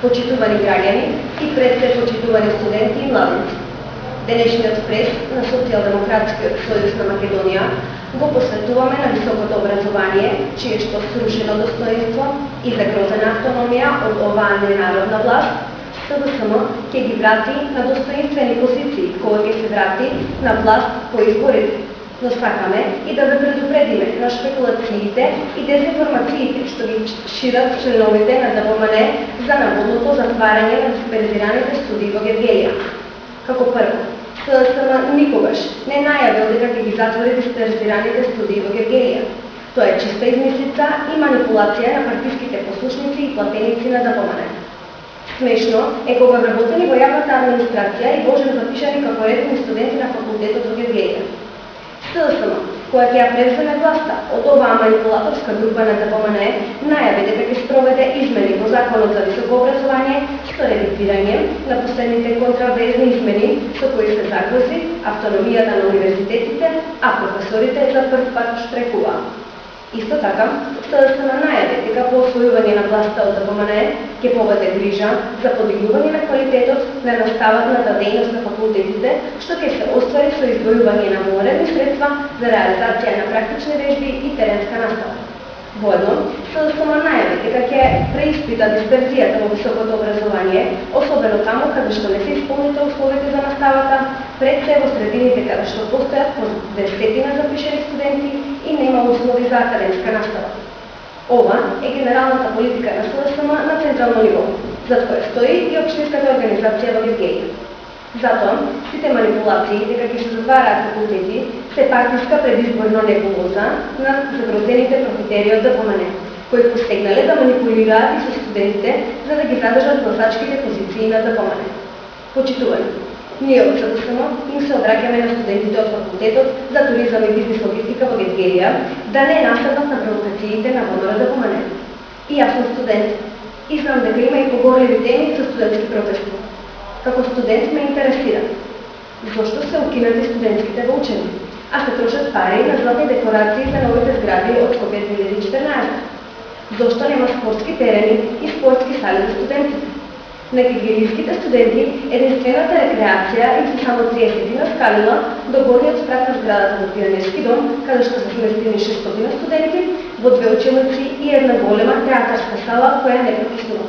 Почитувани граѓани и пред се почитувани студенти и младенци. Денешниот прес на Социјалдемократскиот сојуз на Македонија го посветуваме на високото образование, чието срушено достоинство и загрозена автономија од оваа ненародна власт, СДСМ ќе ги врати на достоинствени позиции кога ќе се врати на власт по изборите. Но сакаме и да ве предупредиме на шпекулациите и дезинформациите што ги шират членовите на ДПМН за наводното затварање на дисперзираните студии во Гевгелија. Како прво, СДСМ никогаш не најавил дека ќе ги затвори дисперзираните студии во Гевгелија. Тоа е чиста измислица и манипулација на партиските послушници и платеници на ДПМН. Смешно е кога вработени во јавната администрација и божено запишани како редовни студенти на факултетот во Гевгелија. СДСМ, која ќе ја превземе власта од оваа манипулаторска група на ДПМН, најави дека ќе спроведе измени во Законот за високо образование со редактирање на последните контравезни измени со кои се загрози автономијата на универзитетите, а професорите за прв пат штрекуваат. Исто така, СДСМ најави дека по освојување на власта од ДПМН ќе поведе грижа за подигнување на квалитетот на наставната дејност на факултетите, што ќе се оствари со издвојување на модерни средства за реализација на практични вежби и теренска настава. Воедно, СДСМ најави дека ќе преиспита дисперзијата во високото образование, особено таму каде што не се исполните условите за наставата, пред се во средините каде што постојат по десетина запишени студенти и нема услови за академска настава. Ова е генералната политика на СДСМ на централно ниво, за која стои и општинската организација во Гевгелија. Затоа, сите манипулации дека ќе се затвараат факултети се партиска предизборна небулоза на загрозените профитери од ДПМН, кои постигнале да манипулираат и со студентите за да ги задржат гласачките позиции на ДПМН. Почитувани, ние од СДСМ им се обраќаме на студентите од факултетот за туризам и бизнес логистика во Гевгелија да не наседнат на провокациите на ВНР ДПМН. И јас сум студент и знам дека има и погорливи теми со студентски протести. Како студент ме интересира зошто се укинати студентските воучени, а се трошат пари на златни декорации за новите згради од Скопје 2014. Зошто нема спортски терени и спортски сали за студентите? На гевгелиските студенти единствената рекреација им се само 30 скалила до горниот спрат на зградата во Пионерски дом, каде што се сместени 600 студенти во 2 училници и една голема театарска сала која не притиснува.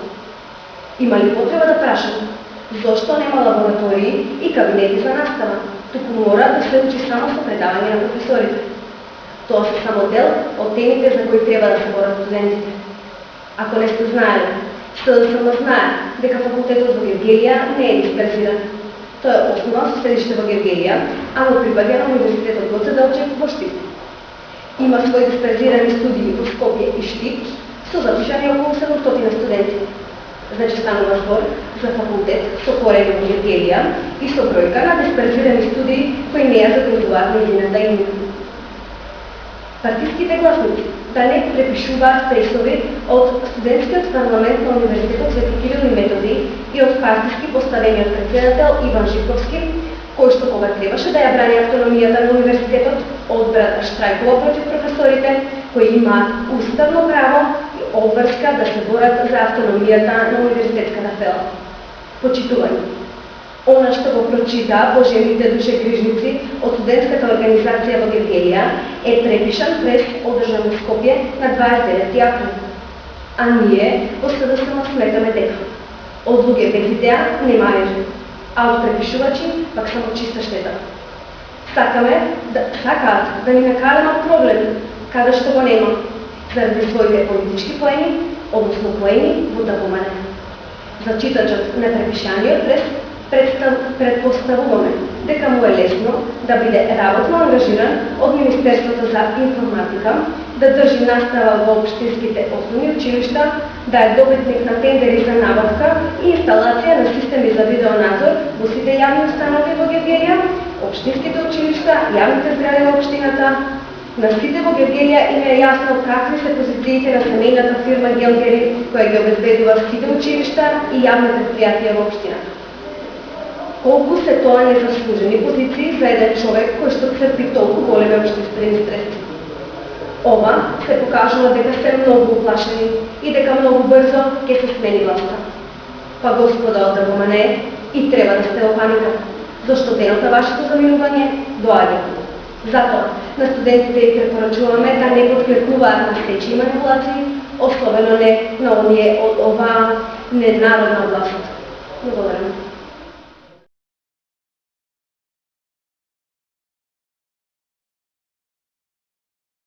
Има ли потреба да прашам? Зошто нема лаборатории и кабинети за настава, туку мора да се учи само со предавање на професорите? Тоа се само дел од темите за кои треба да се борат студентите. Ако не сте знаели, СДСМ знае дека факултетот во Гевгелија не е дисперзиран. Тоа е основа со седиште во Гевгелија, а му припаѓа на универзитетот Гоце Делчев во Штип. Има своји дисперзирани студии во Скопје и Штип со запишани околу 700 студенти. Значи станува збор за факултет со корени во Гевгелија и со бројка на дисперзирани студии кои не ја загрозуваат нејзината имена. Партиските гласници да не препишуваат пресови од студентскиот парламент на Универзитетот Свети Кирил и Методи и од партиски поставениот претседател Иван Живковски, кој што кога требаше да ја брани автономијата на универзитетот, одбра да штрајкува против професорите кои имаат уставно право и обврска да се борат за автономијата на универзитетската села. Почитувани, она што го прочита божемите душегрижници од студентската организација во Гевгелија е препишан прес одржан во Скопје на 29 април. А ние во СДСМ сметаме дека од луѓе без идеја нема режим, а од препишувачи пак само чиста штета. Сакаат да ни накараме проблем каде што го нема, заради своите политички поени, односно поени во ДПМН. За читачот на препишаниот предпоставуваме дека му е лесно да биде работно ангажиран од Министерството за информатика, да држи настава во општинските основни училишта, да е добитник на тендери за набавка и инсталација на системи за видеонадзор во сите јавни установи во Гевгелија, општинските училишта, јавните згради во општината. На сите во Гевгелија им е јасно какви се позициите на семејната фирма Гелгери, која ги обезбедува сите училишта и јавни предпријатија во општината. Колку се тоа незаслужени позиции за еден човек кој што црпи толку големи општинствени средства. Ова се покажува дека сте многу уплашени и дека многу брзо ќе се смени власта. Па господа од Драгомане, и треба да сте во паника, зашто денот на вашето заминување доаѓа. Затоа, на студентите им препорачуваме да не подкрепуваат на стечи манипулации, особено не на оние од оваа неднародна област. Благодарам.